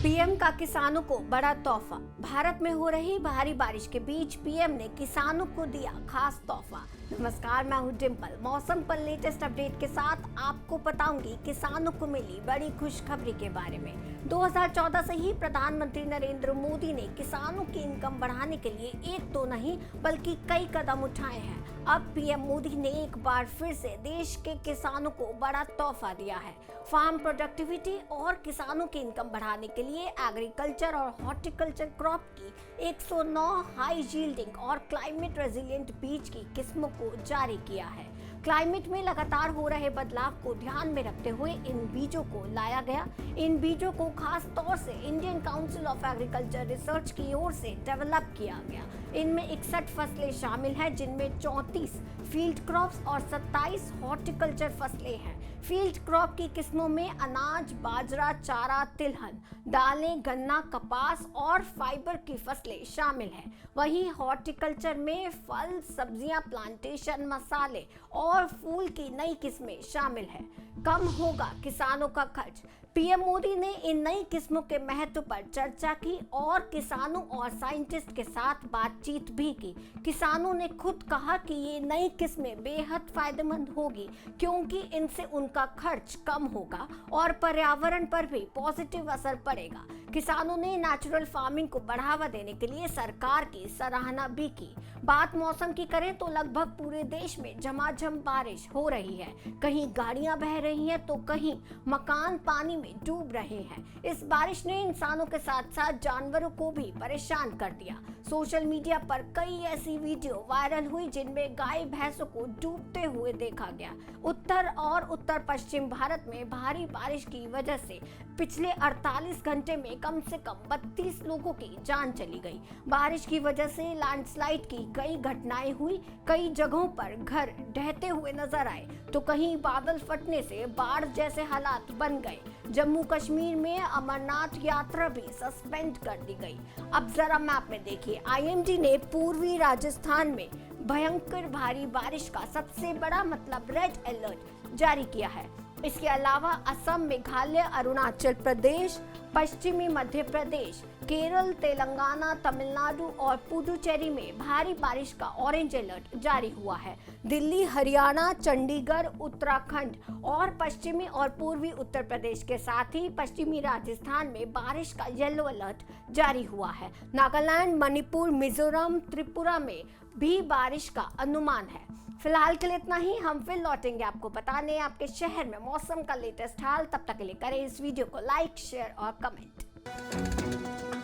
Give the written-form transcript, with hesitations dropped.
PM का किसानों को बड़ा तोहफा। भारत में हो रही भारी बारिश के बीच पीएम ने किसानों को दिया खास तोहफा। नमस्कार, मैं हूं डिम्पल। मौसम पर लेटेस्ट अपडेट के साथ आपको बताऊंगी किसानों को मिली बड़ी खुशखबरी के बारे में। 2014 से ही प्रधानमंत्री नरेंद्र मोदी ने किसानों की इनकम बढ़ाने के लिए एक तो नहीं बल्कि कई कदम उठाए हैं। अब पीएम मोदी ने एक बार फिर से देश के किसानों को बड़ा तोहफा दिया है। फार्म प्रोडक्टिविटी और किसानों की इनकम बढ़ाने के लिए एग्रीकल्चर और हॉर्टिकल्चर क्रॉप की 109 हाई यील्डिंग और क्लाइमेट रेजिलिएंट बीज की किस्मों को जारी किया है। क्लाइमेट में लगातार हो रहे बदलाव को ध्यान में रखते हुए इन बीजों को लाया गया। इन बीजों को खास तौर से Indian council of agriculture research की ओर से डेवलप किया गया। इनमें 61 फसलें शामिल हैं, जिनमें 34 फील्ड क्रॉप्स और 27 हॉर्टिकल्चर फसलें हैं। फील्ड क्रॉप की किस्मों में अनाज, बाजरा, चारा, तिलहन, दालें, गन्ना, कपास और फाइबर की फसलें शामिल हैं। वहीं हॉर्टिकल्चर में फल, सब्जियां, प्लांटेशन, मसाले और फूल की नई किस्में शामिल हैं। कम होगा किसानों का खर्च। पीएम मोदी ने इन नई किस्मों के महत्व पर चर्चा की और किसानों और साइंटिस्ट के साथ बातचीत भी की। किसानों ने खुद कहा कि ये नई किस्में बेहद फायदेमंद होगी क्योंकि इनसे उनका खर्च कम होगा और पर्यावरण पर भी पॉजिटिव असर पड़ेगा। किसानों ने नेचुरल फार्मिंग को बढ़ावा देने के लिए सरकार की सराहना भी की। बात मौसम की करें तो लगभग पूरे देश में झमाझम बारिश हो रही है। कहीं गाड़ियां बह रही हैं तो कहीं मकान पानी में डूब रहे हैं। इस बारिश ने इंसानों के साथ साथ जानवरों को भी परेशान कर दिया। सोशल मीडिया पर कई ऐसी वीडियो वायरल हुई जिनमें गाय भैंसों को डूबते हुए देखा गया। उत्तर और उत्तर पश्चिम भारत में भारी बारिश की वजह से पिछले 48 घंटे में कम से कम 32 लोगों की जान चली गई। बारिश की वजह से लैंडस्लाइड की कई घटनाएं हुई। कई जगहों पर घर ढहते हुए नजर आए तो कहीं बादल फटने से बाढ़ जैसे हालात बन गए। जम्मू कश्मीर में अमरनाथ यात्रा भी सस्पेंड कर दी गई। अब जरा मैप में देखिए, आईएमडी ने पूर्वी राजस्थान में भयंकर भारी बारिश का सबसे बड़ा मतलब रेड अलर्ट जारी किया है। इसके अलावा असम, मेघालय, अरुणाचल प्रदेश, पश्चिमी मध्य प्रदेश, केरल, तेलंगाना, तमिलनाडु और पुडुचेरी में भारी बारिश का ऑरेंज अलर्ट जारी हुआ है। दिल्ली, हरियाणा, चंडीगढ़, उत्तराखंड और पश्चिमी और पूर्वी उत्तर प्रदेश के साथ ही पश्चिमी राजस्थान में बारिश का येलो अलर्ट जारी हुआ है। नागालैंड, मणिपुर, मिजोरम, त्रिपुरा में भी बारिश का अनुमान है। फिलहाल के लिए इतना ही। हम फिर लौटेंगे आपको बताने आपके शहर में मौसम का लेटेस्ट हाल। तब तक के लिए करें इस वीडियो को लाइक, शेयर और कमेंट।